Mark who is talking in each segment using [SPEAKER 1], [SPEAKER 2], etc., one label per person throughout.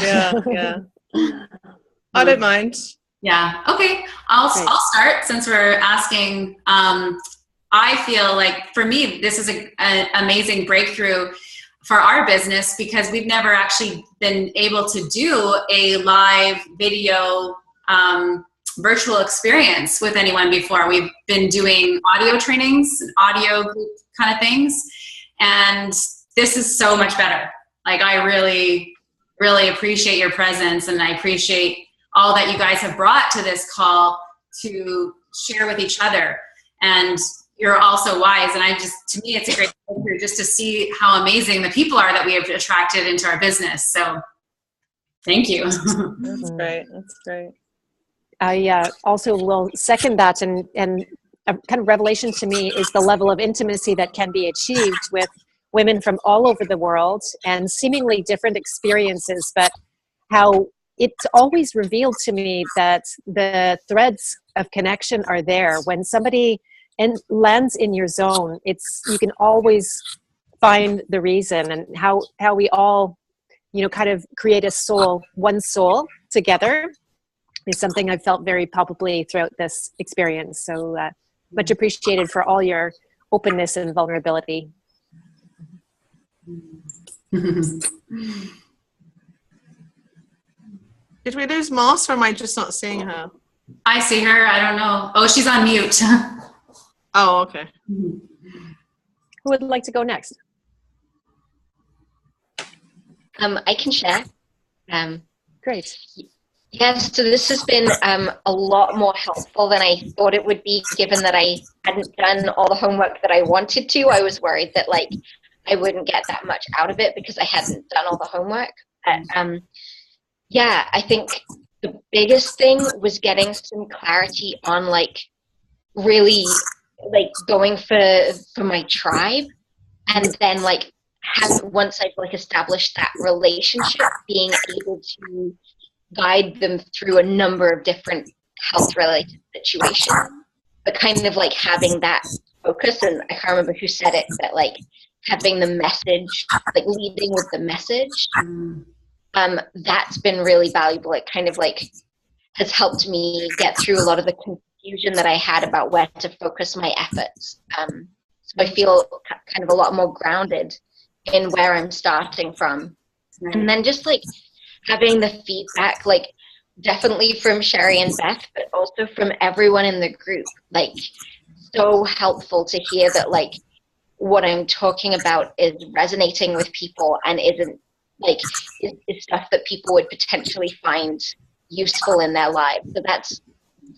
[SPEAKER 1] Yeah. I don't mind.
[SPEAKER 2] Yeah. Okay. I'll start since we're asking. I feel like for me, this is an amazing breakthrough for our business because we've never actually been able to do a live video virtual experience with anyone before. We've been doing audio trainings, audio group kind of things, and this is so much better. Like I really, really appreciate your presence, and I appreciate all that you guys have brought to this call to share with each other. And you're also wise. And to me, it's a great pleasure just to see how amazing the people are that we have attracted into our business. So thank you.
[SPEAKER 1] That's great. That's great.
[SPEAKER 3] I also will second that. And a kind of revelation to me is the level of intimacy that can be achieved with women from all over the world and seemingly different experiences, but how it's always revealed to me that the threads of connection are there. When somebody lands in your zone, you can always find the reason, and how we all, kind of create one soul together is something I've felt very palpably throughout this experience. So much appreciated for all your openness and vulnerability.
[SPEAKER 1] Did we lose Moss, or am I just not seeing her?
[SPEAKER 2] I see her. I don't know. Oh, she's on mute.
[SPEAKER 1] Oh, okay.
[SPEAKER 3] Who would like to go next?
[SPEAKER 4] I can share.
[SPEAKER 3] Great.
[SPEAKER 4] Yes, so this has been a lot more helpful than I thought it would be, given that I hadn't done all the homework that I wanted to. I was worried that I wouldn't get that much out of it because I hadn't done all the homework. But yeah, I think the biggest thing was getting some clarity on really going for my tribe, and then once I've established that relationship, being able to guide them through a number of different health related situations, but kind of having that focus. And I can't remember who said it, but having the message, leading with the message, that's been really valuable. It kind of has helped me get through a lot of the confusion that I had about where to focus my efforts. So I feel kind of a lot more grounded in where I'm starting from. And then just having the feedback, definitely from Sherry and Beth, but also from everyone in the group, so helpful to hear that what I'm talking about is resonating with people and isn't is stuff that people would potentially find useful in their lives. So that's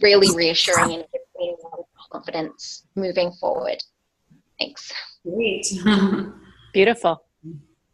[SPEAKER 4] really reassuring and gives me a lot of confidence moving forward. Thanks.
[SPEAKER 2] Great.
[SPEAKER 3] Beautiful.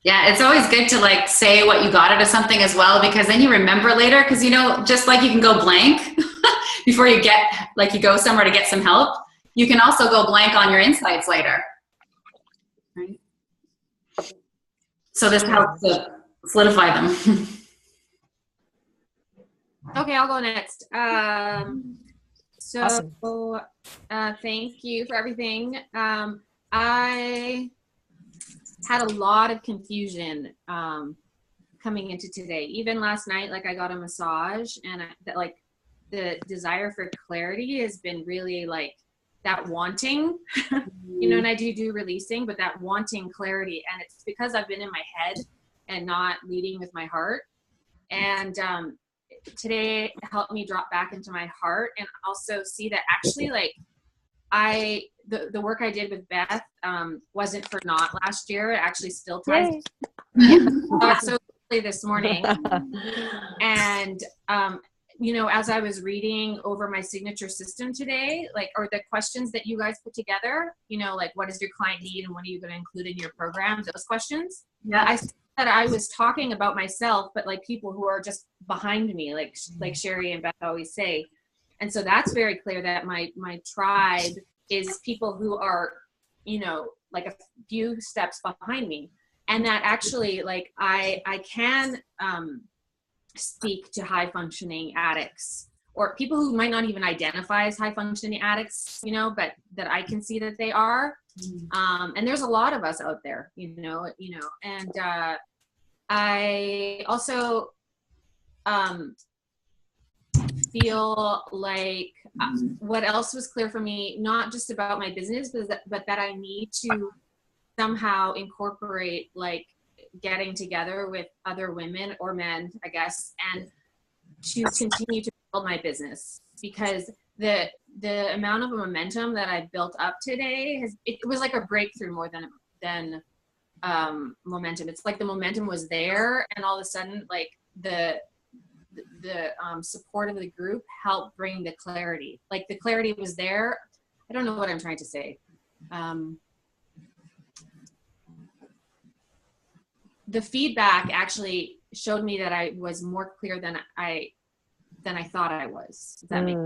[SPEAKER 2] Yeah, it's always good to say what you got out of something as well, because then you remember later, because just you can go blank before you get you go somewhere to get some help, you can also go blank on your insights later. Right? So this helps to solidify them.
[SPEAKER 5] Okay, I'll go next. So
[SPEAKER 3] awesome.
[SPEAKER 5] Thank you for everything. I had a lot of confusion coming into today. Even last night, I got a massage, and the desire for clarity has been really that wanting, and I do releasing, but that wanting clarity. And it's because I've been in my head and not leading with my heart. And today helped me drop back into my heart and also see that actually the work I did with Beth wasn't for naught last year. It actually still ties. So quickly this morning. And as I was reading over my signature system today, or the questions that you guys put together, what does your client need and what are you going to include in your program? Those questions.
[SPEAKER 2] Yeah.
[SPEAKER 5] I said that I was talking about myself, but people who are just behind me, like Sherry and Beth always say. And so that's very clear that my tribe is people who are, a few steps behind me. And that actually, I can speak to high functioning addicts or people who might not even identify as high functioning addicts, but that I can see that they are. And there's a lot of us out there, and I also feel like what else was clear for me, not just about my business, but that I need to somehow incorporate like getting together with other women or men, I guess, and to continue to build my business, because the amount of momentum that I built up today it was like a breakthrough more than momentum. It's like the momentum was there, and all of a sudden like the support of the group helped bring the clarity. Like the clarity was there. I don't know what I'm trying to say. The feedback actually showed me that I was more clear than I thought I was. Does that make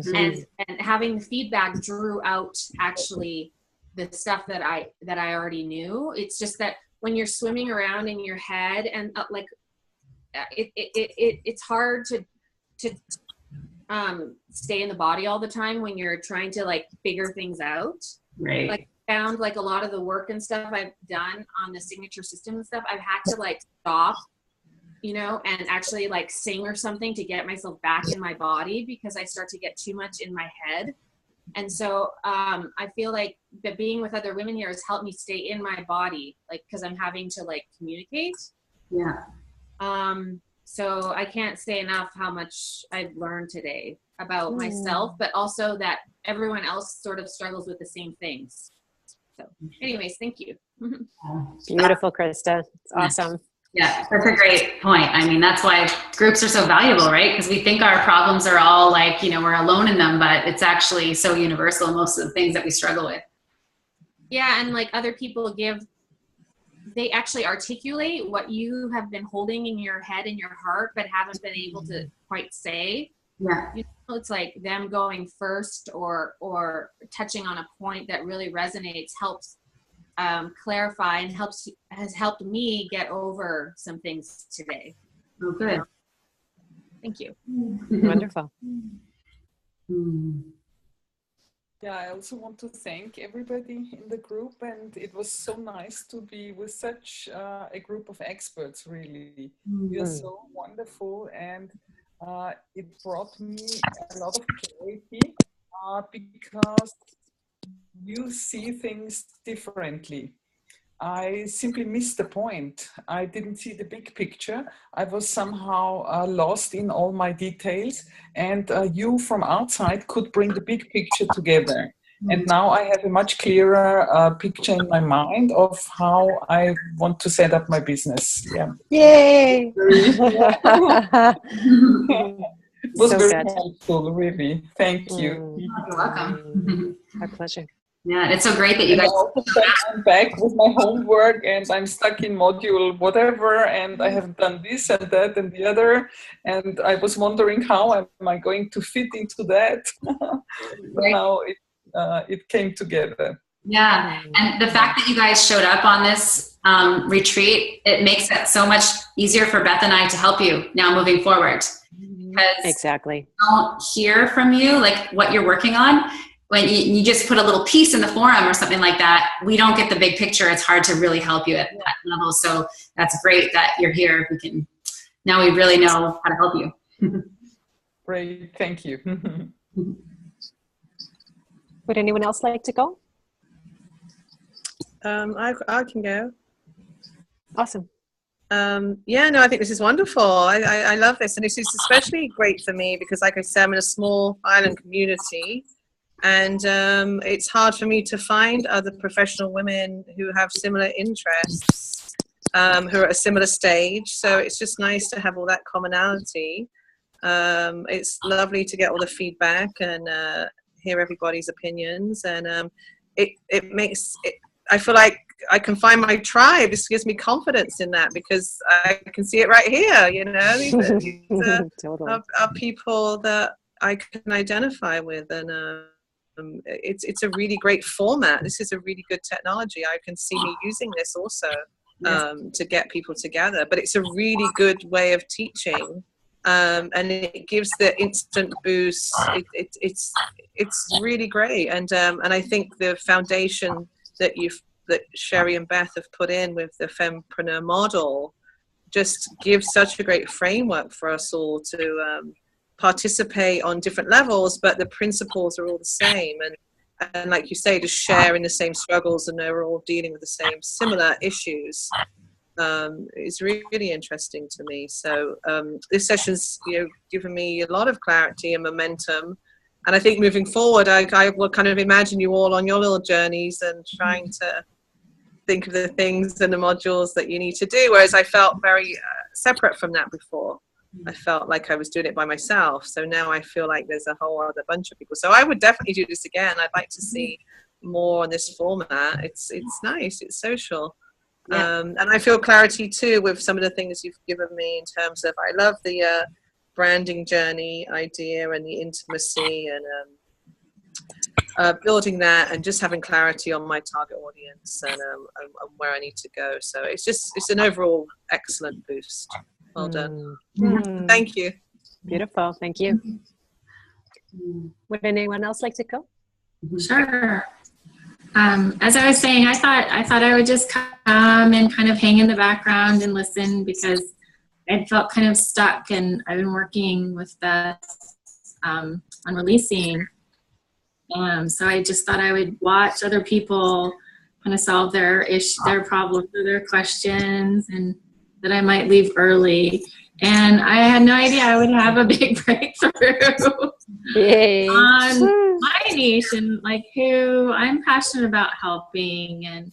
[SPEAKER 5] sense? And having the feedback drew out actually the stuff that I already knew. It's just that when you're swimming around in your head and like it's hard to stay in the body all the time when you're trying to like figure things out.
[SPEAKER 2] Right.
[SPEAKER 5] Like found like a lot of the work and stuff I've done on the signature system and stuff, I've had to like stop, you know, and actually like sing or something to get myself back in my body, because I start to get too much in my head. And so I feel like that being with other women here has helped me stay in my body, like, because I'm having to like communicate.
[SPEAKER 2] Yeah.
[SPEAKER 5] So I can't say enough how much I've learned today about myself, but also that everyone else sort of struggles with the same things. So anyways, thank you.
[SPEAKER 3] Beautiful, Krista. It's awesome.
[SPEAKER 2] Yeah, that's a great point. I mean, that's why groups are so valuable, right? Because we think our problems are all like, you know, we're alone in them, but it's actually so universal, most of the things that we struggle with.
[SPEAKER 5] Yeah, and like other people they actually articulate what you have been holding in your head and your heart, but haven't been able to quite say.
[SPEAKER 2] Yeah.
[SPEAKER 5] You know, it's like them going first or touching on a point that really resonates, helps clarify, and has helped me get over some things today.
[SPEAKER 2] Oh, good.
[SPEAKER 5] Thank you.
[SPEAKER 3] Wonderful.
[SPEAKER 6] Yeah, I also want to thank everybody in the group, and it was so nice to be with such a group of experts, really. You're so wonderful, and it brought me a lot of clarity because you see things differently. I simply missed the point. I didn't see the big picture. I was somehow lost in all my details, and you from outside could bring the big picture together. And now I have a much clearer picture in my mind of how I want to set up my business. Yeah.
[SPEAKER 3] Yay!
[SPEAKER 6] It was
[SPEAKER 3] So
[SPEAKER 6] very
[SPEAKER 3] good.
[SPEAKER 6] helpful, really. Thank you.
[SPEAKER 2] You're welcome.
[SPEAKER 3] My pleasure.
[SPEAKER 2] Yeah, it's so great that you guys.
[SPEAKER 6] I'm back with my homework, and I'm stuck in module whatever, and I have done this and that and the other, and I was wondering how am I going to fit into that. But now it came together.
[SPEAKER 2] Yeah, and the fact that you guys showed up on this retreat, it makes it so much easier for Beth and I to help you now moving forward. Because
[SPEAKER 3] exactly.
[SPEAKER 2] I don't hear from you like what you're working on. When you just put a little piece in the forum or something like that, we don't get the big picture. It's hard to really help you at that level. So that's great that you're here. Now we really know how to help you.
[SPEAKER 6] Great, thank you.
[SPEAKER 3] Would anyone else like to go?
[SPEAKER 1] I can go.
[SPEAKER 3] Awesome.
[SPEAKER 1] Yeah, no, I think this is wonderful. I love this, and this is especially great for me because, like I said, I'm in a small island community. And it's hard for me to find other professional women who have similar interests, who are at a similar stage. So it's just nice to have all that commonality. It's lovely to get all the feedback and hear everybody's opinions. And it makes it, I feel like I can find my tribe. This gives me confidence in that because I can see it right here. You know, these
[SPEAKER 3] Totally.
[SPEAKER 1] are people that I can identify with, and it's a really great format. This is a really good technology. I can see me using this also to get people together. But it's a really good way of teaching, and it gives the instant boost. It's really great, and I think the foundation that Sherry and Beth have put in with the fempreneur model just gives such a great framework for us all to participate on different levels, but the principles are all the same. And like you say, to share in the same struggles, and they're all dealing with the same similar issues, is really interesting to me. So this session's given me a lot of clarity and momentum. And I think moving forward, I will kind of imagine you all on your little journeys and trying to think of the things and the modules that you need to do. Whereas I felt very separate from that before. I felt like I was doing it by myself. So now I feel like there's a whole other bunch of people. So I would definitely do this again. I'd like to see more on this format. It's nice. It's social. Yeah. And I feel clarity too with some of the things you've given me in terms of, I love the branding journey idea and the intimacy and building that and just having clarity on my target audience and where I need to go. So it's an overall excellent boost. Well done. Thank you.
[SPEAKER 3] Beautiful. Thank you. Would anyone else like to go?
[SPEAKER 5] Sure. As I was saying, I thought I would just come and kind of hang in the background and listen, because I felt kind of stuck, and I've been working with Beth on releasing. So I just thought I would watch other people kind of solve their problems or their questions, and that I might leave early. And I had no idea I would have a big breakthrough on my niche and like who I'm passionate about helping. And,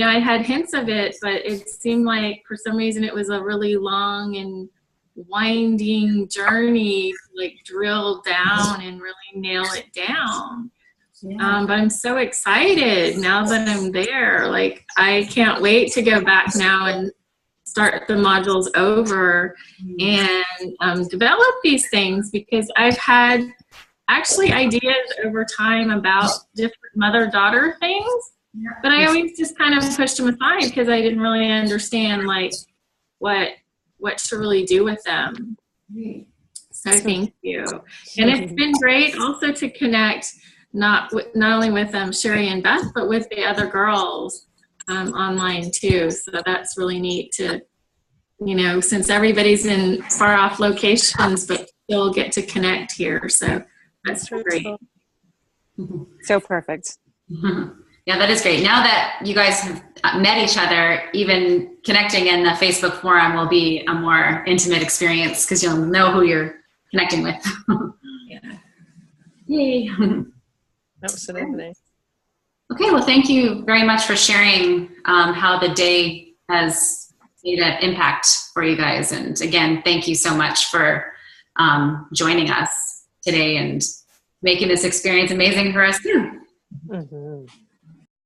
[SPEAKER 5] I had hints of it, but it seemed like for some reason it was a really long and winding journey to like drill down and really nail it down. Yeah. But I'm so excited now that I'm there. Like, I can't wait to go back now and start the modules over and develop these things, because I've had actually ideas over time about different mother-daughter things, but I always just kind of pushed them aside because I didn't really understand like what to really do with them. So thank you. And it's been great also to connect not only with Sherry and Beth, but with the other girls online too. So that's really neat to, since everybody's in far off locations, but still get to connect here. So that's great.
[SPEAKER 3] So perfect.
[SPEAKER 2] Yeah, that is great. Now that you guys have met each other, even connecting in the Facebook forum will be a more intimate experience because you'll know who you're connecting with. Yeah. Yay.
[SPEAKER 1] Absolutely.
[SPEAKER 2] Okay, well, thank you very much for sharing how the day has made an impact for you guys. And again, thank you so much for joining us today and making this experience amazing for us too.